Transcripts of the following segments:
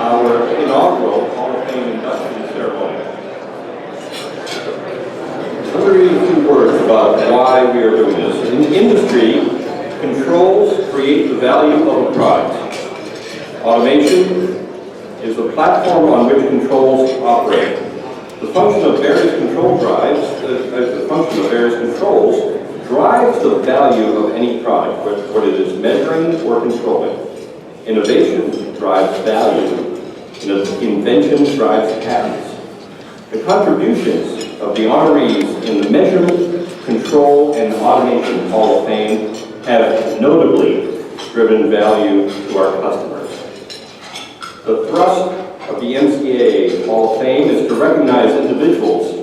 our inaugural Hall of Fame induction ceremony. Let me read a few words about why we are doing this. In the industry, controls create the value of a product. Automation is the platform on which controls operate. The function of various control controls drives the value of any product, what it is measuring or controlling. Innovation drives value. Invention drives patents. The contributions of the honorees in the Measurement, Control, and Automation Hall of Fame have notably driven value to our customers. The thrust of the MCAA Hall of Fame is to recognize individuals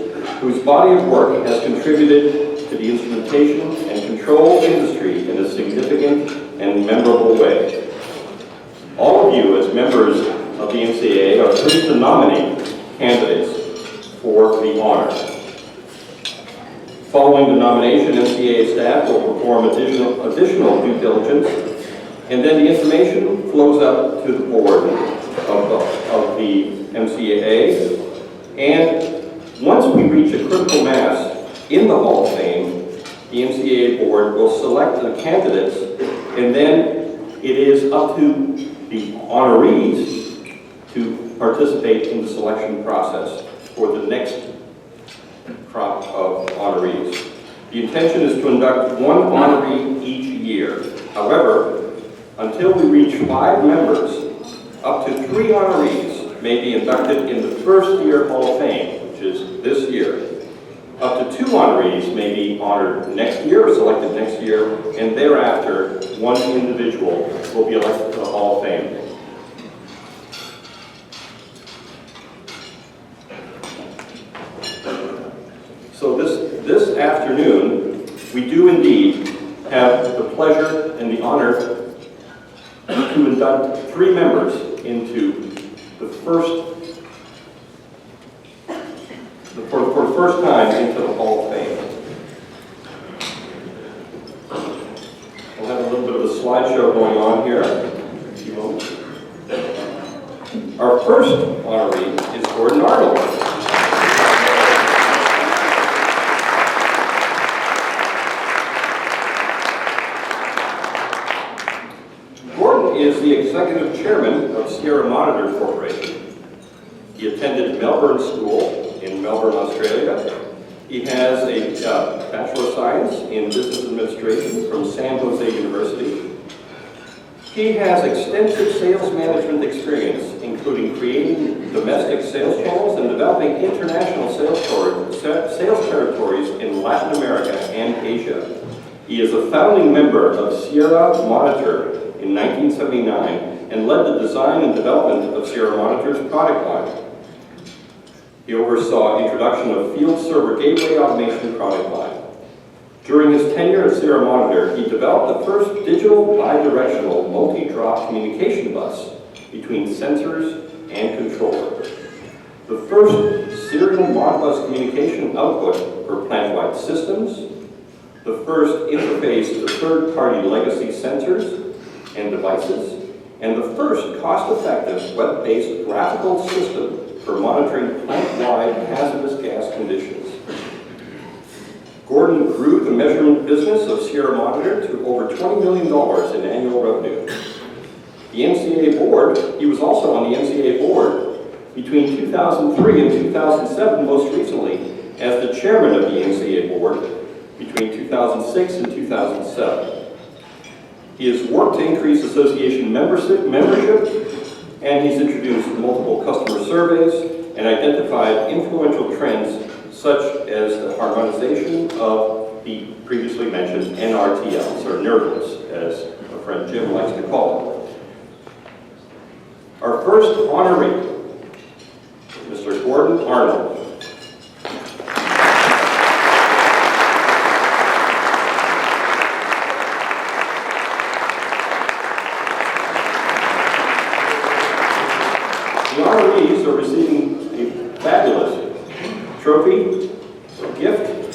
whose body of work has contributed to the instrumentation and control industry in a significant and memorable way. All of you, as members of the MCAA, are free to nominate candidates for the honor. Following the nomination, MCAA staff will perform additional due diligence, and then the information flows up to the board of the MCAA. And once we reach a critical mass in the Hall of Fame, the MCAA board will select the candidates, and then it is up to the honorees to participate in the selection process for the next crop of honorees. The intention is to induct one honoree each year. However, until we reach 5 members, up to 3 honorees may be inducted in the first year Hall of Fame, which is this year. Up to 2 honorees may be honored next year, or selected next year, and thereafter, 1 individual will be elected to the Hall of Fame. So this afternoon, we do indeed have the pleasure and the honor to induct 3 members into the first, for the first time into the Hall of Fame. We'll have a little bit of a slideshow going on here. Our first honoree is Gordon Arnold. Is the executive chairman of Sierra Monitor Corporation. He attended Melbourne School in Melbourne, Australia. He has a Bachelor of Science in Business Administration from San Jose University. He has extensive sales management experience, including creating domestic sales channels and developing international sales territories in Latin America and Asia. He is a founding member of Sierra Monitor in 1979 and led the design and development of Sierra Monitor's product line. He oversaw introduction of field server gateway automation product line. During his tenure at Sierra Monitor, he developed the first digital bidirectional multi-drop communication bus between sensors and controller. The first serial Modbus communication output for plant-wide systems. The first interface to third-party legacy sensors and devices, and the first cost-effective web-based graphical system for monitoring plant-wide hazardous gas conditions. Gordon grew the measurement business of Sierra Monitor to over $20 million in annual revenue. The MCAA board, he was also on the MCAA board between 2003 and 2007, most recently as the chairman of the MCAA board between 2006 and 2007. He has worked to increase association membership, and he's introduced multiple customer surveys and identified influential trends such as the harmonization of the previously mentioned NRTLs, or NERDLs, as our friend Jim likes to call them. Our first honoree, Mr. Gordon Arnold. The honorees are receiving a fabulous trophy or gift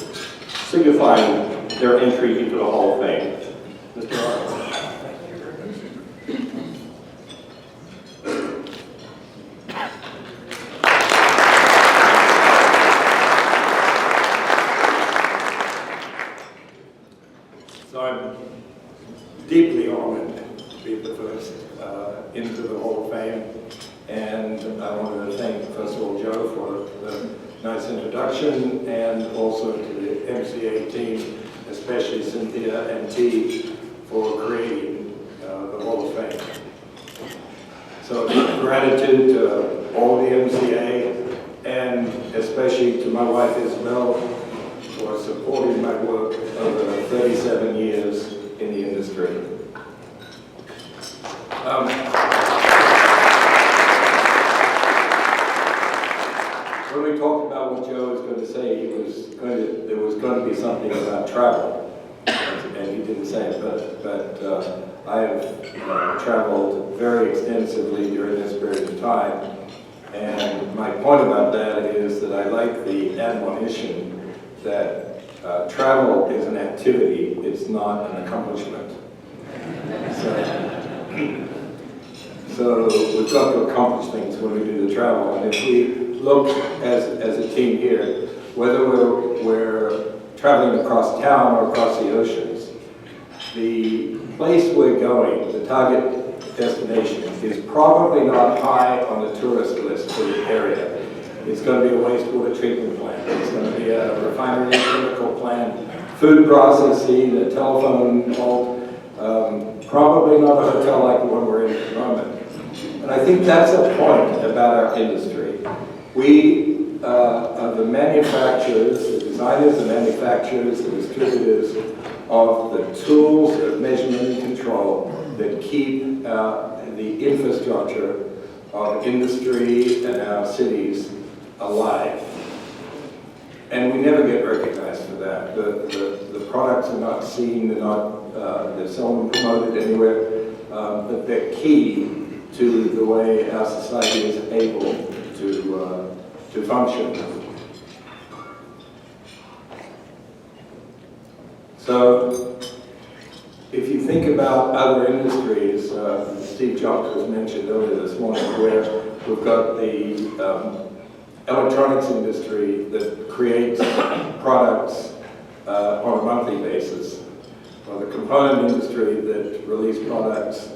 signifying their entry into the Hall of Fame. Mr. Arnold. Fame. And I wanted to thank, first of all, Joe for the nice introduction, and also to the MCA team, especially Cynthia and T, for creating the Hall of Fame. So gratitude to all the MCA, and especially to my wife Isabel for supporting my work over 37 years in the industry. When we talked about what Joe was going to say, there was going to be something about travel, and he didn't say it, but I have traveled very extensively during this period of time, and my point about that is that I like the admonition that travel is an activity, it's not an accomplishment. So we've got to accomplish things when we do the travel, and if we look as a team here, whether we're traveling across town or across the oceans, the place we're going, the target destination, is probably not high on the tourist list for the area. It's going to be a wastewater treatment plant. It's going to be a refinery chemical plant, food processing, a telephone vault, probably not a hotel like the one we're in at the moment. And I think that's a point about our industry. We are the manufacturers, the designers, the manufacturers, the distributors of the tools of measurement and control that keep the infrastructure of industry and our cities alive. And we never get recognized for that. The products are not seen, they're seldom promoted anywhere, but they're key to the way our society is able to function. So, if you think about other industries, Steve Jobs was mentioned earlier this morning, where we've got the electronics industry that creates products on a monthly basis, or the component industry that release products,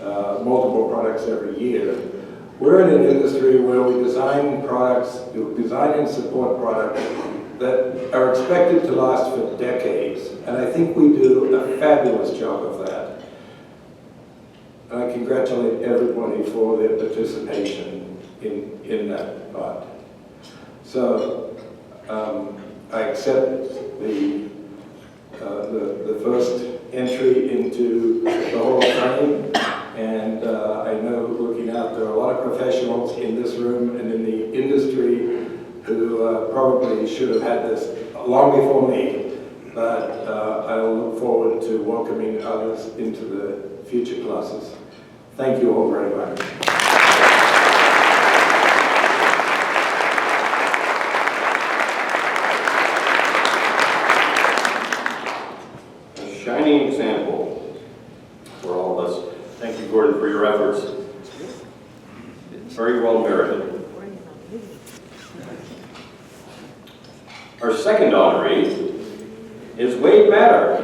multiple products every year. We're in an industry where we design products, design and support products that are expected to last for decades, and I think we do a fabulous job of that. And I congratulate everybody for their participation in that part. So I accept the first entry into the Hall of Fame, and I know, looking out, there are a lot of professionals in this room and in the industry who probably should have had this long before me, but I will look forward to welcoming others into the future classes. Thank you all very much. A shining example for all of us. Thank you, Gordon, for your efforts. Very well merited. Our second honoree is Wade Matter.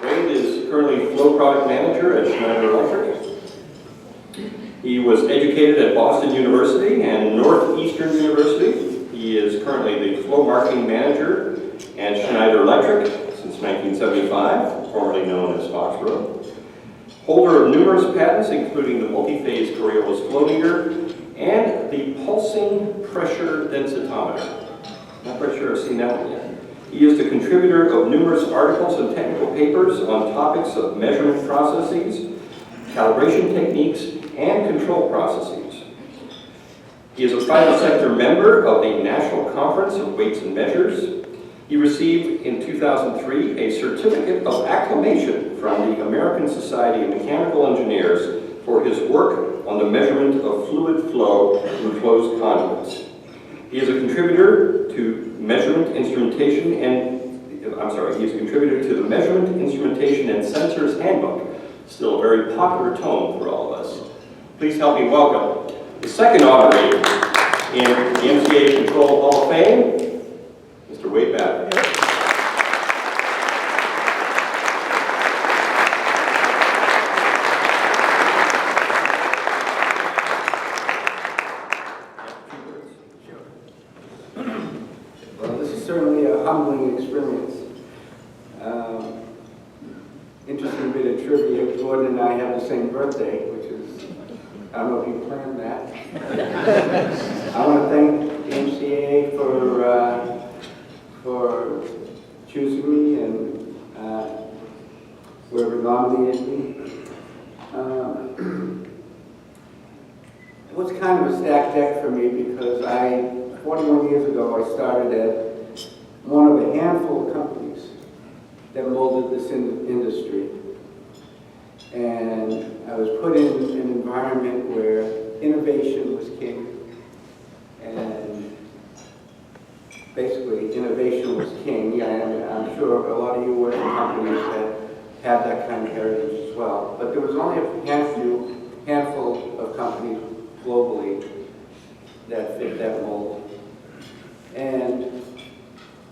Wade is currently Flow Product Manager at Schneider Electric. He was educated at Boston University and Northeastern University. He is currently the Flow Marketing Manager at Schneider Electric since 1975, formerly known as Foxborough. Holder of numerous patents, including the multi-phase Coriolis flow meter and the pulsing pressure densitometer. Not quite sure I've seen that one yet. He is the contributor of numerous articles and technical papers on topics of measurement processes, calibration techniques, and control processes. He is a private sector member of the National Conference of Weights and Measures. He received in 2003 a certificate of acclamation from the American Society of Mechanical Engineers for his work on the measurement of fluid flow in closed conduits. He is a contributor to measurement instrumentation the Measurement Instrumentation and Sensors Handbook, still a very popular tome for all of us. Please help me welcome the second honoree in the MCAA Control Hall of Fame, Mr. Wade Matter. interesting bit of trivia. Gordon and I have the same birthday, which is, I don't know if you planned that. I want to thank the MCAA for choosing me and whoever nominated me. It was kind of a stacked deck for me because 41 years ago, I started at one of a handful of companies that molded this industry. And I was put in an environment where innovation was king. And basically, innovation was king. Yeah, I'm sure a lot of you work in companies that have that kind of heritage as well. But there was only a handful of companies globally that fit that mold. And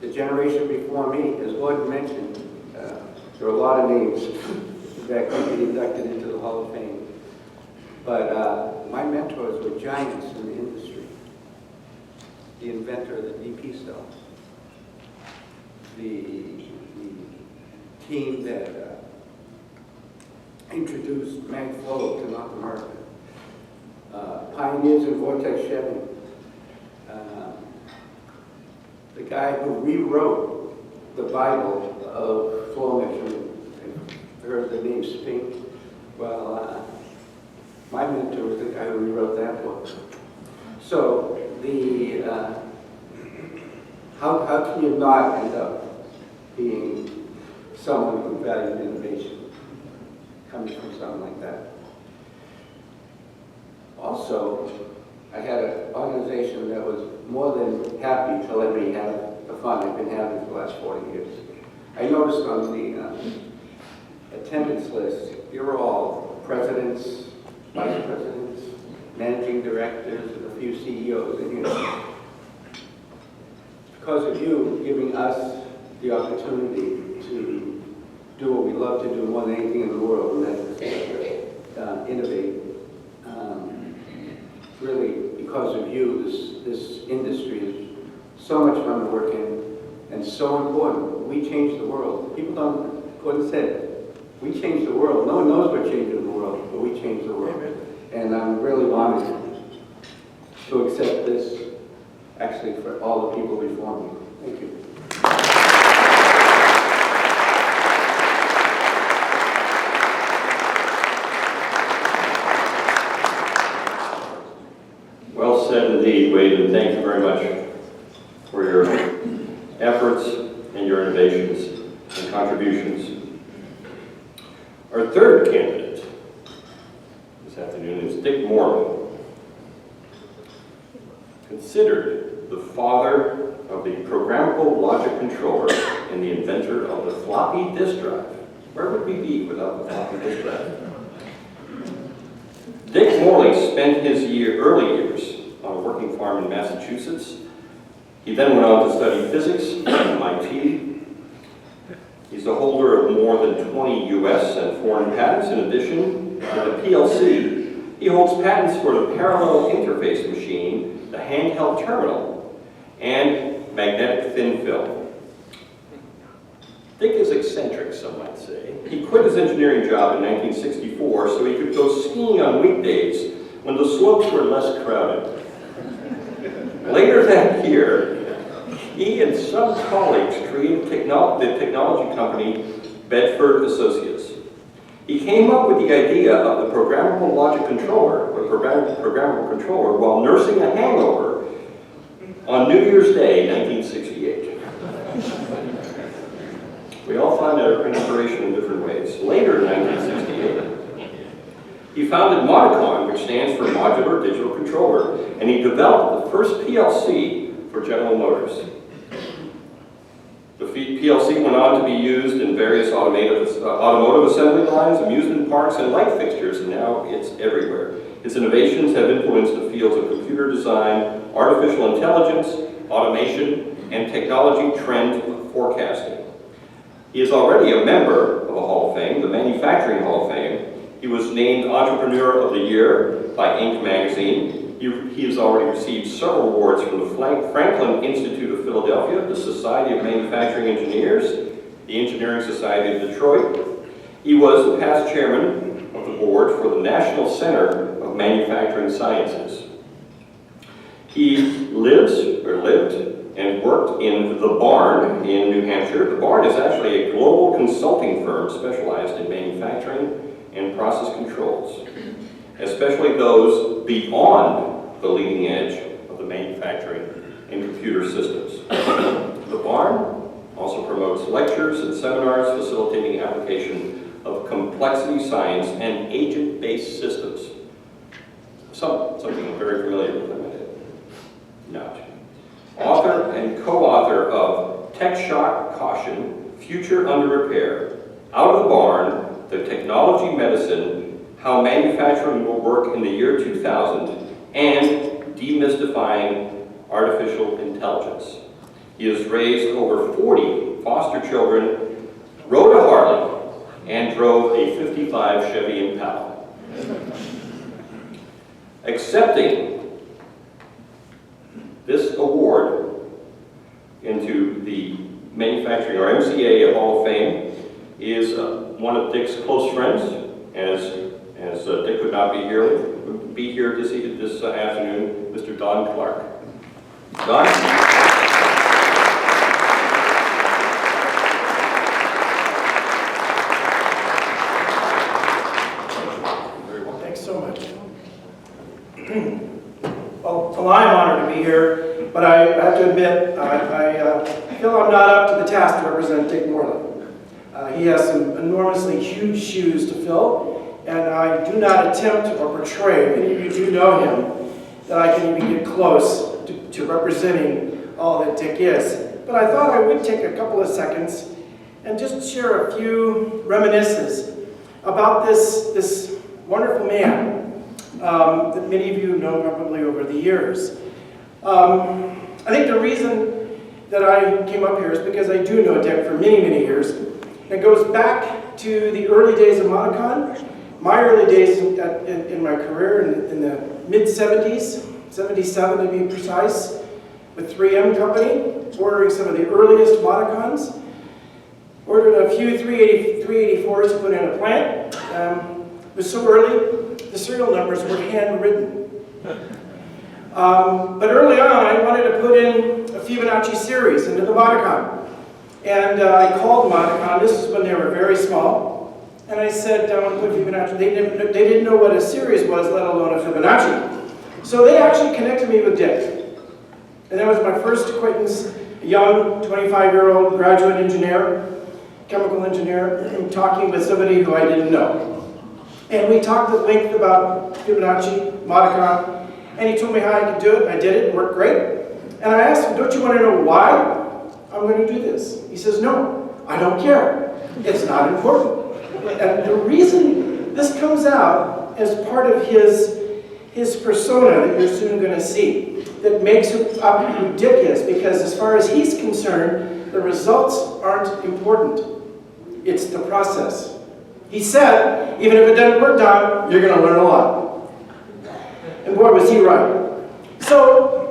the generation before me, as Gordon mentioned, there are a lot of names that could be inducted into the Hall of Fame. But my mentors were giants in the industry. The inventor of the DP cell, the team that introduced MagFlow to North America, pioneers in vortex shedding, the guy who rewrote the Bible of flow measurement. I've heard the name Spink. Well, my mentor was the guy who rewrote that book. So how can you not end up being someone who values innovation, coming from something like that? Also, I had an organization that was more than happy to let me have the fun I've been having for the last 40 years. I noticed on the attendance list, you're all presidents, vice presidents, managing directors, and a few CEOs in here. Because of you giving us the opportunity to do what we love to do more than anything in the world, and that is innovate. Really, because of you, this industry is so much fun to work in and so important. We change the world. People don't, Gordon said, we change the world. No one knows we're changing the world, but we change the world. And I'm really honored to accept this, actually, for all the people before me. Thank you. Well said indeed, Wade, and thank you very much for your efforts and your innovations and contributions. Our third candidate this afternoon is Dick Morley, considered the father of the programmable logic controller and the inventor of the floppy disk drive. Where would we be without the floppy disk drive? Dick Morley spent his early years on a working farm in Massachusetts. He then went on to study physics at MIT. He's the holder of more than 20 US and foreign patents. In addition to the PLC, he holds patents for the parallel interface machine, the handheld terminal, and magnetic thin film. Dick is eccentric, some might say. He quit his engineering job in 1964 so he could go skiing on weekdays when the slopes were less crowded. Later that year, he and some colleagues created the technology company Bedford Associates. He came up with the idea of the programmable logic controller, or programmable controller, while nursing a hangover on New Year's Day, 1968. We all find our inspiration in different ways. Later in 1968, he founded Modicon, which stands for Modular Digital Controller, and he developed the first PLC for General Motors. The PLC went on to be used in various automotive assembly lines, amusement parks, and light fixtures, and now it's everywhere. His innovations have influenced the fields of computer design, artificial intelligence, automation, and technology trend forecasting. He is already a member of a Hall of Fame, the Manufacturing Hall of Fame. He was named Entrepreneur of the Year by Inc. magazine. He has already received several awards from the Franklin Institute of Philadelphia, the Society of Manufacturing Engineers, the Engineering Society of Detroit. He was the past chairman of the board for the National Center of Manufacturing Sciences. He lived and worked in The Barn in New Hampshire. The Barn is actually a global consulting firm specialized in manufacturing and process controls, especially those beyond the leading edge of the manufacturing and computer systems. The Barn also promotes lectures and seminars facilitating application of complexity science and agent-based systems. Something I'm very familiar with, not. Author and co-author of Tech Shock Caution, Future Under Repair, Out of the Barn, The Technology Medicine, How Manufacturing Will Work in the Year 2000, and Demystifying Artificial Intelligence. He has raised over 40 foster children, rode a Harley, and drove a 55 Chevy Impala. Accepting this award into the Manufacturing, or MCAA Hall of Fame, is one of Dick's close friends, as Dick could not be here this afternoon, Mr. Don Clark. Don? Well, I'm honored to be here, but I have to admit, I feel I'm not up to the task to represent Dick Morley. He has some enormously huge shoes to fill, and I do not attempt or portray, if any of you do know him, that I can even get close to representing all that Dick is. But I thought I would take a couple of seconds and just share a few reminiscences about this wonderful man that many of you know probably over the years. I think the reason that I came up here is because I do know Dick for many, many years. It goes back to the early days of Monacon, my early days in my career in the mid-70s, 77 to be precise, with 3M Company, ordering some of the earliest Monacons. Ordered a few 384s to put in a plant. It was so early, the serial numbers were handwritten. But early on, I wanted to put in a Fibonacci series into the Monacon. And I called Monacon, this is when they were very small, and I said, I want to put Fibonacci. They didn't know what a series was, let alone a Fibonacci. So they actually connected me with Dick. And that was my first acquaintance, a young 25-year-old graduate engineer, chemical engineer, talking with somebody who I didn't know. And we talked at length about Fibonacci, Monacon, and he told me how I could do it, and I did it, it worked great. And I asked him, don't you want to know why I'm going to do this? He says, no, I don't care. It's not important. And the reason this comes out as part of his persona that you're soon going to see, that makes up who Dick is, because as far as he's concerned, the results aren't important. It's the process. He said, even if it doesn't work, Don, you're going to learn a lot. And boy, was he right. So,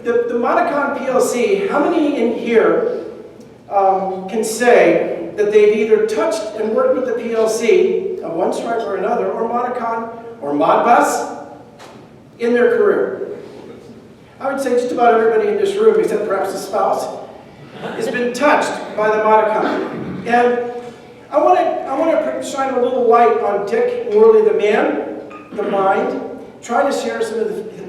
the Monacon PLC, how many in here can say that they've either touched and worked with the PLC of one stripe or another, or Monacon, or Modbus, in their career? I would say just about everybody in this room, except perhaps a spouse, has been touched by the Monacon. And I want to shine a little light on Dick Morley, the man, the mind, try to share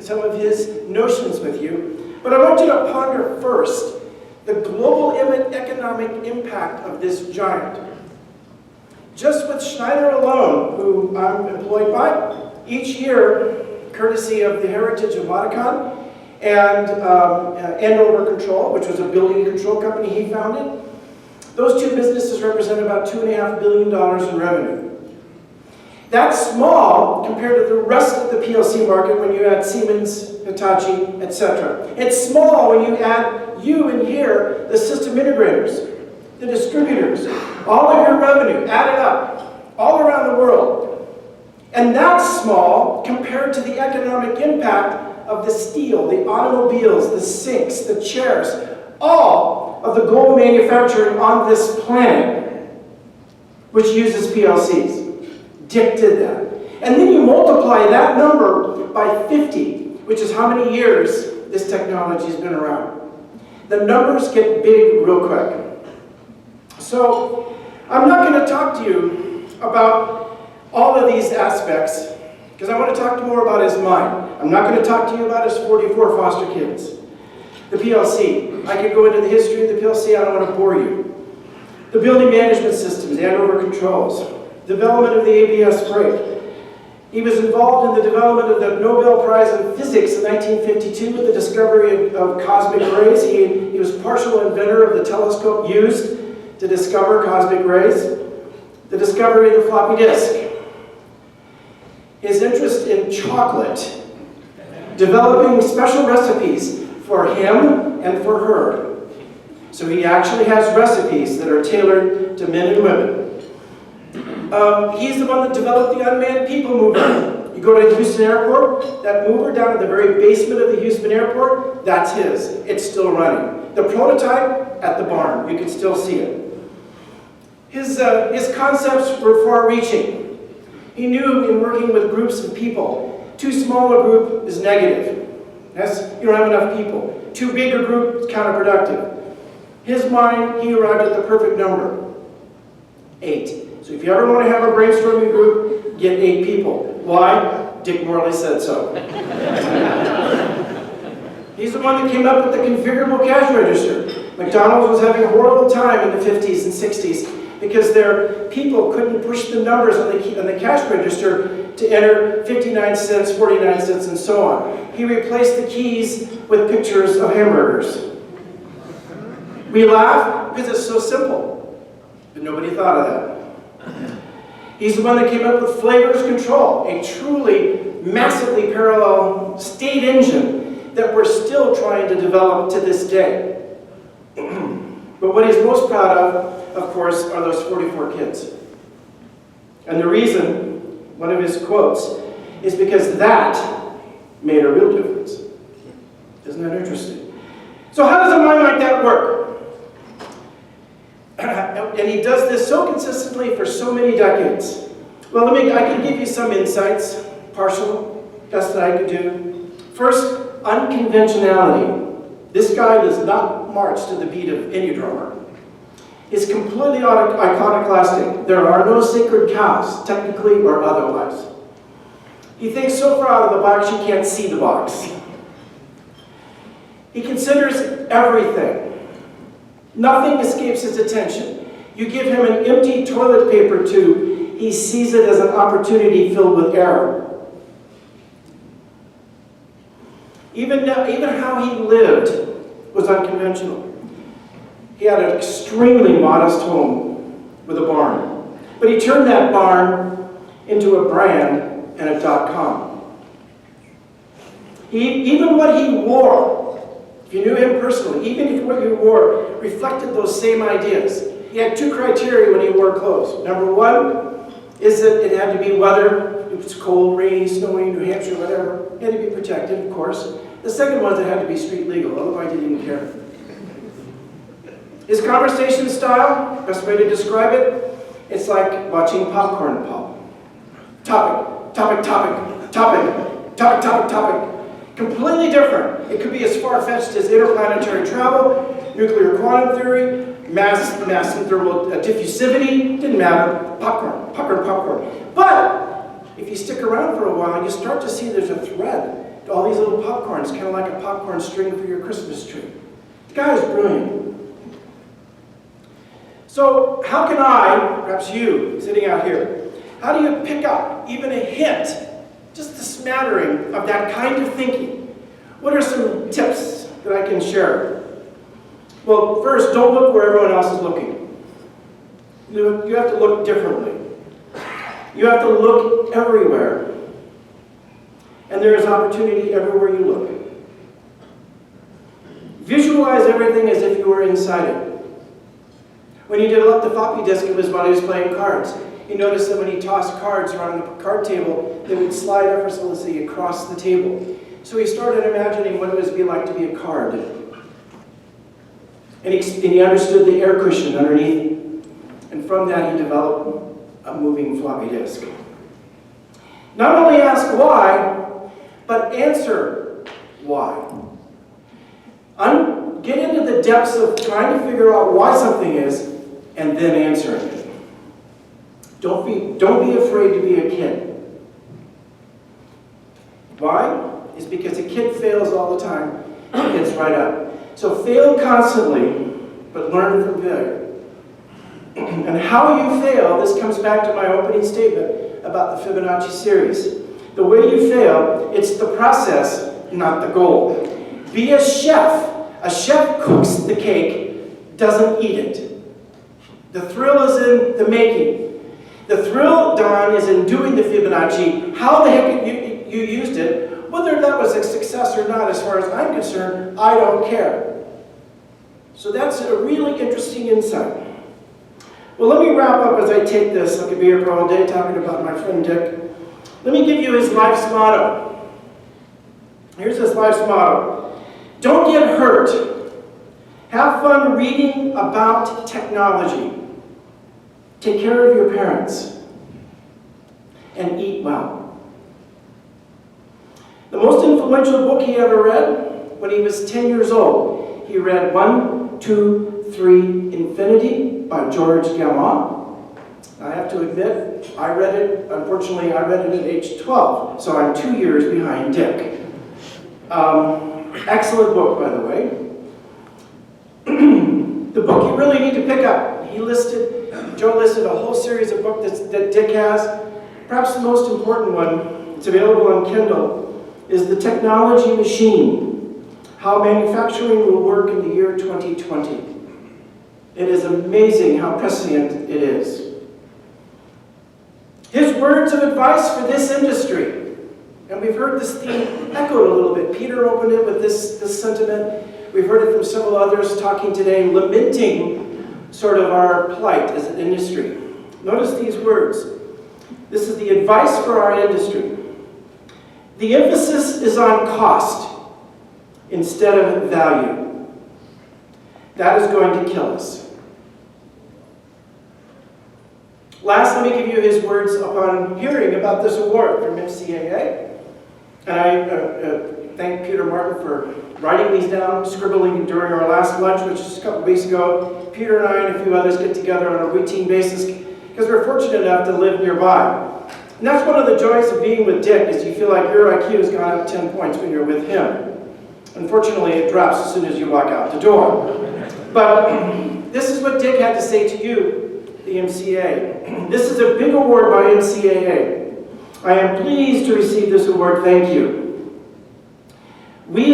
some of his notions with you. But I want you to ponder first the global economic impact of this giant. Just with Schneider alone, who I'm employed by, each year, courtesy of the heritage of Monacon and Andover Control, which was a building control company he founded, those two businesses represent about $2.5 billion in revenue. That's small compared to the rest of the PLC market when you add Siemens, Hitachi, etc. It's small when you add you in here, the system integrators, the distributors, all of your revenue added up, all around the world. And that's small compared to the economic impact of the steel, the automobiles, the sinks, the chairs, all of the global manufacturing on this planet. which uses PLCs. Dick did that. And then you multiply that number by 50, which is how many years this technology has been around. The numbers get big real quick. So I'm not going to talk to you about all of these aspects because I want to talk more about his mind. I'm not going to talk to you about his 44 foster kids. The PLC. I could go into the history of the PLC. I don't want to bore you. The building management systems, Andover controls. Development of the ABS brake. He was involved in the development of the Nobel Prize in Physics in 1952 with the discovery of cosmic rays. He was partial inventor of the telescope used to discover cosmic rays. The discovery of the floppy disk. His interest in chocolate. Developing special recipes for him and for her. So he actually has recipes that are tailored to men and women. He's the one that developed the unmanned people mover. You go to Houston Airport, that mover down in the very basement of the Houston Airport, that's his. It's still running. The prototype at the barn, you can still see it. His concepts were far-reaching. He knew in working with groups of people, too small a group is negative. You don't have enough people. Too big a group is counterproductive. His mind, he arrived at the perfect number, 8. So if you ever want to have a brainstorming group, get 8 people. Why? Dick Morley said so. He's the one that came up with the configurable cash register. McDonald's was having a horrible time in the 50s and 60s because their people couldn't push the numbers on the cash register to enter 59 cents, 49 cents, and so on. He replaced the keys with pictures of hamburgers. We laugh because it's so simple, but nobody thought of that. He's the one that came up with flavors control, a truly massively parallel state engine that we're still trying to develop to this day. But what he's most proud of course, are those 44 kids. And the reason, one of his quotes, is because that made a real difference. Isn't that interesting? So how does a mind like that work? And he does this so consistently for so many decades. Well, I can give you some insights, partial, best that I could do. First, unconventionality. This guy does not march to the beat of any drummer. He's completely iconoclastic. There are no sacred cows, technically or otherwise. He thinks so far out of the box you can't see the box. He considers everything. Nothing escapes his attention. You give him an empty toilet paper tube, he sees it as an opportunity filled with error. Even how he lived was unconventional. He had an extremely modest home with a barn. But he turned that barn into a brand and a .com. Even what he wore, if you knew him personally, even if what you wore reflected those same ideas. He had 2 criteria when he wore clothes. Number 1 is that it had to be weather. If it's cold, rainy, snowy, New Hampshire, whatever. It had to be protected, of course. The second was it had to be street legal, otherwise he didn't care. His conversation style, best way to describe it, it's like watching popcorn pop. Topic, topic, topic, topic, topic, topic, topic. Completely different. It could be as far-fetched as interplanetary travel, nuclear quantum theory, mass and thermal diffusivity, didn't matter. Popcorn, popcorn, popcorn. But if you stick around for a while, you start to see there's a thread to all these little popcorns, kind of like a popcorn string for your Christmas tree. The guy is brilliant. So how can I, perhaps you, sitting out here, how do you pick up even a hint, just a smattering of that kind of thinking? What are some tips that I can share? Well, first, don't look where everyone else is looking. You have to look differently. You have to look everywhere. And there is opportunity everywhere you look. Visualize everything as if you were inside it. When he developed the floppy disk, it was while he was playing cards. He noticed that when he tossed cards around the card table, they would slide effortlessly across the table. So he started imagining what it would be like to be a card. And he understood the air cushion underneath. And from that, he developed a moving floppy disk. Not only ask why, but answer why. Get into the depths of trying to figure out why something is, and then answering it. Don't be afraid to be a kid. Why? It's because a kid fails all the time and gets right up. So fail constantly, but learn from failure. And how you fail, this comes back to my opening statement about the Fibonacci series. The way you fail, it's the process, not the goal. Be a chef. A chef cooks the cake, doesn't eat it. The thrill is in the making. The thrill, Don, is in doing the Fibonacci. How the heck you used it, whether that was a success or not, as far as I'm concerned, I don't care. So that's a really interesting insight. Well, let me wrap up as I take this. I could be here for all day talking about my friend Dick. Let me give you his life's motto. Here's his life's motto. Don't get hurt. Have fun reading about technology. Take care of your parents. And eat well. The most influential book he ever read, when he was 10 years old, he read 1, 2, 3, Infinity by George Gamow. I have to admit, I read it, unfortunately, I read it at age 12, so I'm 2 years behind Dick. Excellent book, by the way. The book you really need to pick up. Joe listed a whole series of books that Dick has. Perhaps the most important one, it's available on Kindle, is The Technology Machine, How Manufacturing Will Work in the Year 2020. It is amazing how prescient it is. His words of advice for this industry. And we've heard this theme echoed a little bit. Peter opened it with this sentiment. We've heard it from several others talking today, lamenting sort of our plight as an industry. Notice these words. This is the advice for our industry. The emphasis is on cost instead of value. That is going to kill us. Last, let me give you his words upon hearing about this award from MCAA. And I thank Peter Martin for writing these down, scribbling during our last lunch, which is a couple weeks ago. Peter and I and a few others get together on a routine basis because we're fortunate enough to live nearby. And that's one of the joys of being with Dick, is you feel like your IQ has gone up 10 points when you're with him. Unfortunately, it drops as soon as you walk out the door. But this is what Dick had to say to you, the MCA. This is a big award by MCAA. I am pleased to receive this award. Thank you. We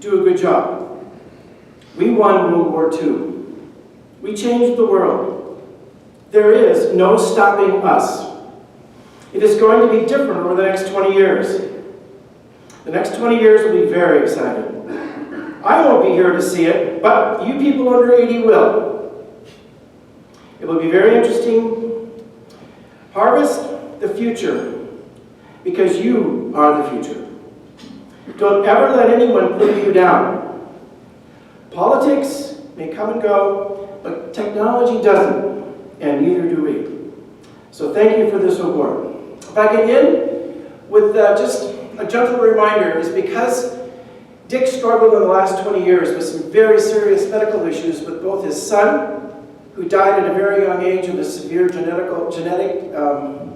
do a good job. We won World War II. We changed the world. There is no stopping us. It is going to be different over the next 20 years. The next 20 years will be very exciting. I won't be here to see it, but you people under 80 will. It will be very interesting. Harvest the future, because you are the future. Don't ever let anyone put you down. Politics may come and go, but technology doesn't, and neither do we. So thank you for this award. If I can end with just a gentle reminder, is because Dick struggled in the last 20 years with some very serious medical issues with both his son, who died at a very young age of a severe genetic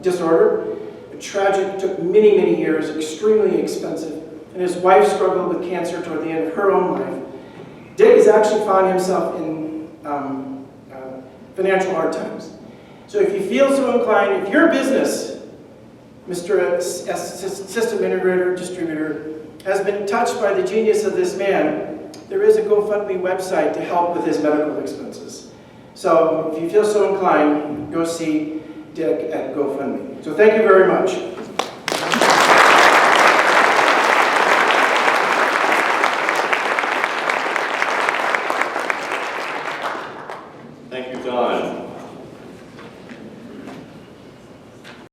disorder. A tragic, took many, many years, extremely expensive. And his wife struggled with cancer toward the end of her own life. Dick has actually found himself in financial hard times. So if you feel so inclined, if your business, Mr. System Integrator, Distributor, has been touched by the genius of this man, there is a GoFundMe website to help with his medical expenses. So if you feel so inclined, go see Dick at GoFundMe. So thank you very much.